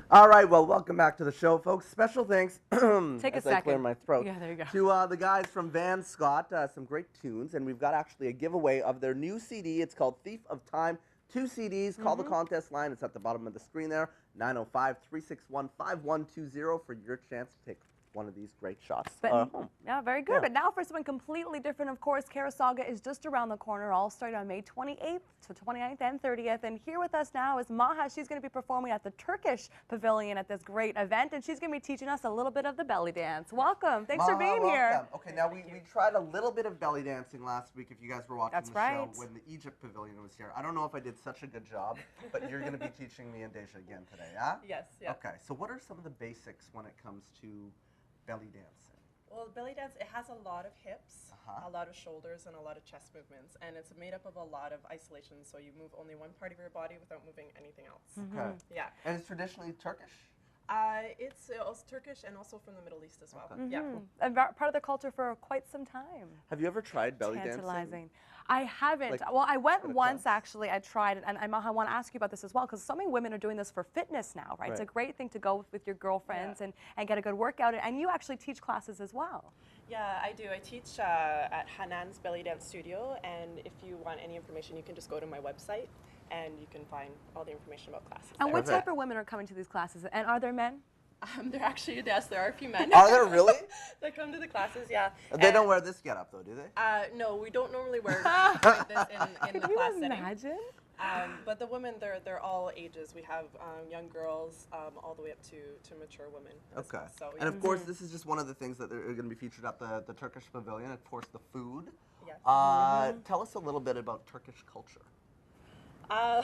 All right, well, welcome back to the show, folks. Special thanks, Take a as I clear second. my throat, Yeah, there you go. to the guys from Van Scott. Some great tunes, and we've got actually a giveaway of their new CD. It's called Thief of Time. Two CDs. Call the contest line. It's at the bottom of the screen there, 905-361-5120 for your chance to take one of these great shots home. Yeah, very good. Yeah. But now for something completely different, of course, Carasaga is just around the corner, all starting on May 28th to 29th and 30th. And here with us now is Maha. She's going to be performing at the Turkish Pavilion at this great event, and she's going to be teaching us a little bit of the belly dance. Welcome. Thanks for being here. Okay, now we tried a little bit of belly dancing last week if you guys were watching That's the right. show when the Egypt Pavilion was here. I don't know if I did such a good job, but you're going to be teaching me and Deja again today, yeah? Yes, yeah. Okay, so what are some of the basics when it comes to belly dancing? Well, belly dance, it has a lot of hips, a lot of shoulders, and a lot of chest movements. And it's made up of a lot of isolation, so you move only one part of your body without moving anything else. Okay. Yeah. And it's traditionally Turkish? It's also Turkish and also from the Middle East as well. Yeah. And part of the culture for quite some time. Have you ever tried belly dancing? Tantalizing. I haven't. Like, Well, I went at a once class? actually. I tried, and I want to ask you about this as well, because so many women are doing this for fitness now, right? It's a Right. great thing to go with your girlfriends and get a good workout. And you actually teach classes as well. Yeah, I do. I teach at Hanan's Belly Dance Studio, and if you want any information, you can just go to my website, and you can find all the information about classes And there. what Perfect. type of women are coming to these classes? And are there men? There actually, yes, there are a few men. Are there really? that come to the classes, yeah. They don't And, wear this getup though, do they? No, we don't normally wear like this in the Can you class setting. imagine? But the women, they're all ages. We have young girls all the way up to mature women. as Okay. well. So, And of course, this is just one of the things that are going to be featured at the Turkish Pavilion. Of course, the food. yes. Tell us a little bit about Turkish culture. Uh,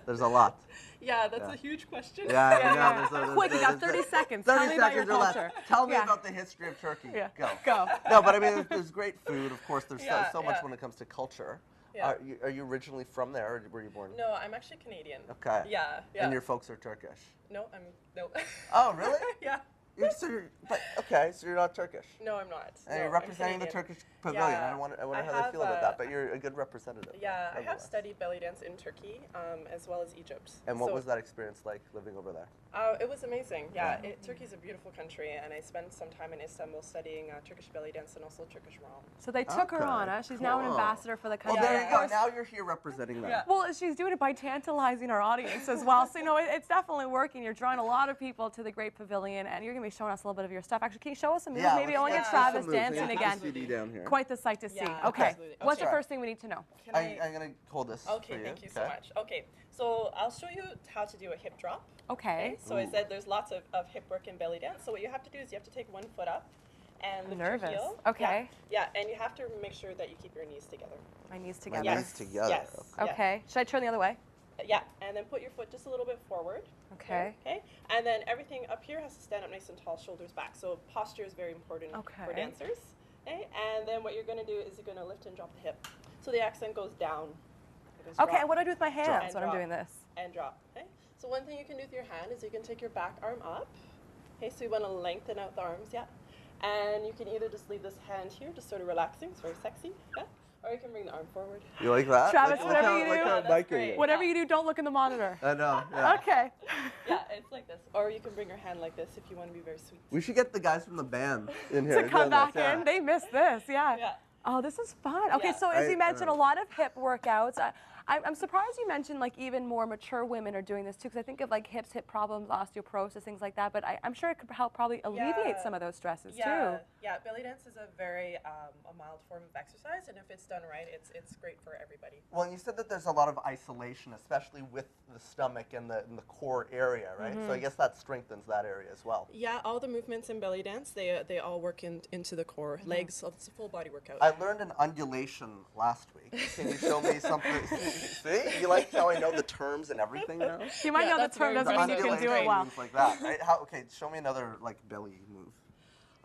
There's a lot. yeah, that's Yeah. a huge question. Yeah. Quick, you got 30 seconds. 30 Tell me about your seconds or less. culture. Tell me Yeah. about the history of Turkey. Yeah. Go. No, but I mean, there's great food. Of course, there's Yeah, so much yeah. when it comes to culture. Yeah. Are you originally from there, or were you born? No, I'm actually Canadian. Okay. Yeah, yeah. And your folks are Turkish. No, no. Oh, really? yeah. So you're not Turkish. No, I'm not. And No, you're I'm representing the Canadian. Turkish Pavilion. Yeah. I wonder I how they have, feel about that, but you're a good representative. Yeah, I have nonetheless. studied belly dance in Turkey as well as Egypt. And what So, was that experience like living over there? It was amazing. Yeah, Turkey's a beautiful country, and I spent some time in Istanbul studying Turkish belly dance and also Turkish Rom. So they took her on. She's now an cool. ambassador for the Well, country. there Yeah, you yeah. go. Now you're here representing them. Yeah. Well, she's doing it by tantalizing our audience as well. So, it's definitely working. You're drawing a lot of people to the Great Pavilion, and you're going to be showing us a little bit of your stuff. Actually, can you show us some moves? Yeah, Maybe I want to let's get see Travis some moves. dancing Put again. the CD down here. Quite the sight to see. Yeah, Okay. absolutely. What's the Okay. first thing we need to know? Can I? I'm going to hold this Okay, for you. thank you so much. Okay, so I'll show you how to do a hip drop. Okay. So I said there's lots of hip work in belly dance. So what you have to do is you have to take one foot up and lift nervous. your heel. Okay. Yeah, and you have to make sure that you keep your knees together. My knees My together. Yes. knees together. Yes. Okay. Should I turn the other way? Yeah, and then put your foot just a little bit forward. Okay. Okay. And then everything up here has to stand up nice and tall, shoulders back. So posture is very important Okay. for dancers. Okay. And then what you're going to do is you're going to lift and drop the hip. So the accent goes down. It goes Okay, drop and what do I do with my hands and when I'm drop. doing this? and drop. Okay. So one thing you can do with your hand is you can take your back arm up. Okay. So you want to lengthen out the arms. Yeah. And you can either just leave this hand here, just sort of relaxing. It's very sexy. Yeah. Or you can bring the arm forward. You like that? Travis, Look whatever how- you look do. how That's biking great. it. Whatever you do, don't look in the monitor. I know. Yeah. Okay. Yeah, it's like this. Or you can bring your hand like this if you want to be very sweet. We should get the guys from the band in here To come doing back this, yeah. in. They missed this. Yeah. Yeah. Oh, this is fun. Okay, Yeah. so as you I mentioned, a know. lot of hip workouts. I'm surprised you mentioned like even more mature women are doing this too, because I think of like hips, hip problems, osteoporosis, things like that. But I'm sure it could help probably alleviate Yeah. some of those stresses Yeah, too. yeah. Belly dance is a very a mild form of exercise, and if it's done right, it's great for everybody. Well, you said that there's a lot of isolation, especially with the stomach and the core area, right? So I guess that strengthens that area as well. Yeah, all the movements in belly dance, they all work into the core. Legs, so it's a full body workout. I learned an undulation last week. Can you show me something? See? You like how I know the terms and everything now? You might Yeah, know the that's term very doesn't mean you can impressive. do it well. Means like that, right? How, okay, show me another like belly move.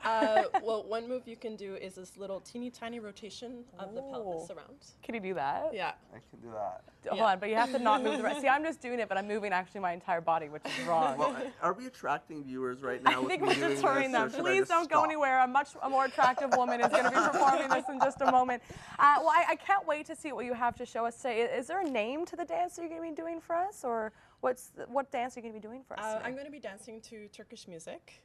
Well, one move you can do is this little teeny tiny rotation of the pelvis around. Can you do that? Yeah. I can do that. Hold on, but you have to not move the rest. See, I'm just doing it, but I'm moving actually my entire body, which is wrong. Well, are we attracting viewers right I now? with think me we're doing deterring this, or them. should I Please just don't go stop? anywhere. A more attractive woman is going to be performing this in just a moment. Well, I can't wait to see what you have to show us today. Is there a name to the dance that you're going to be doing for us, or what dance are you going to be doing for us? I'm going to be dancing to Turkish music.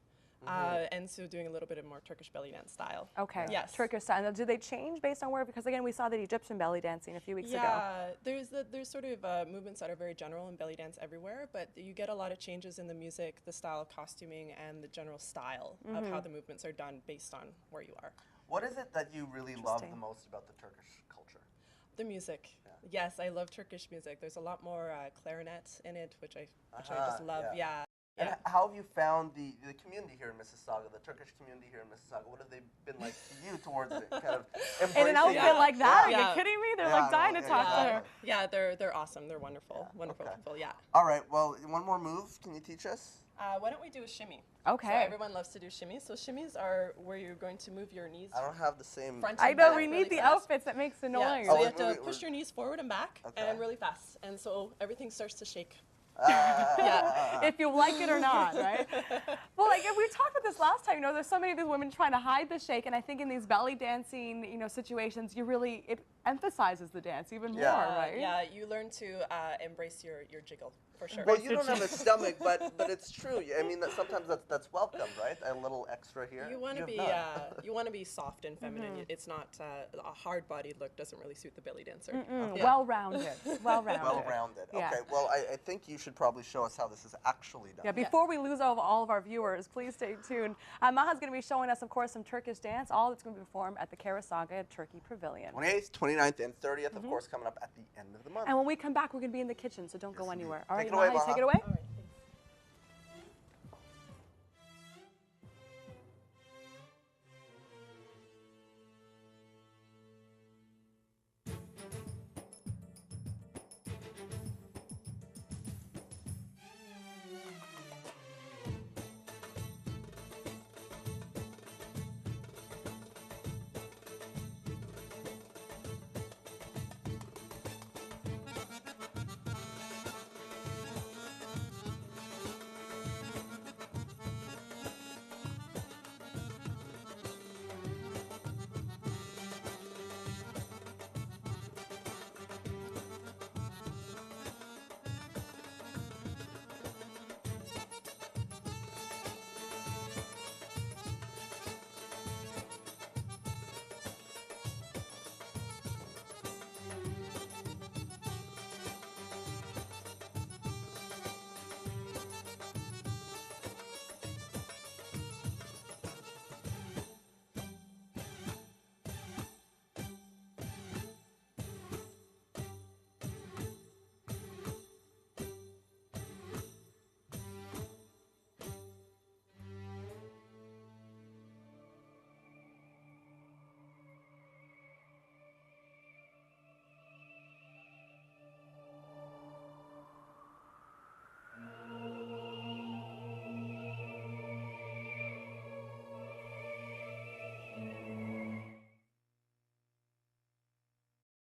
And so doing a little bit of more Turkish belly dance style. Okay. Yes. Turkish style. Now, do they change based on where? Because again, we saw the Egyptian belly dancing a few weeks ago. Yeah, there's sort of movements that are very general in belly dance everywhere, but you get a lot of changes in the music, the style of costuming, and the general style of how the movements are done based on where you are. What is it that you really love the Interesting. most about the Turkish culture? The music. Yes, I love Turkish music. There's a lot more clarinet in it, which I just love. yeah. Yeah. And how have you found the community here in Mississauga, the Turkish community here in Mississauga? What have they been like to you towards it? Kind of In an embracing outfit it? like that? Yeah. Are you kidding me? They're Yeah, like dying to no, talk to yeah. her. Yeah, they're awesome. They're wonderful. Wonderful okay. people, yeah. All right, well, one more move. Can you teach us? Why don't we do a shimmy? Okay. So everyone loves to do shimmies. So shimmies are where you're going to move your knees I don't have the same. front I and know, back we need really the fast. outfits that makes the noise. Yeah, so Oh, you have wait, to wait, push your knees forward and back Okay. and really fast. And so everything starts to shake. If you like it or not, right? Well, like we talked about this last time. You know, there's so many of these women trying to hide the shake, and I think in these belly dancing, situations, it emphasizes the dance even more, right? Yeah, you learn to embrace your jiggle for sure. Well, you don't have a stomach, but it's true. I mean, sometimes that's welcome, right? A little extra here. You want to have be none. you want to be soft and feminine. It's not a hard-bodied look doesn't really suit the belly dancer. Yeah. Well-rounded. Well-rounded. Well-rounded. Yeah. Okay. Well, I think you should probably show us how this is actually done. Yeah, before we lose all of our viewers, please stay tuned. Maha's going to be showing us, of course, some Turkish dance, all that's going to be performed at the Karasaga Turkey Pavilion. 28th, 29th, and 30th, of course, coming up at the end of the month. And when we come back, we're going to be in the kitchen, so don't go anywhere. All right, Take it away, Maha, you take it Maha. away? All right.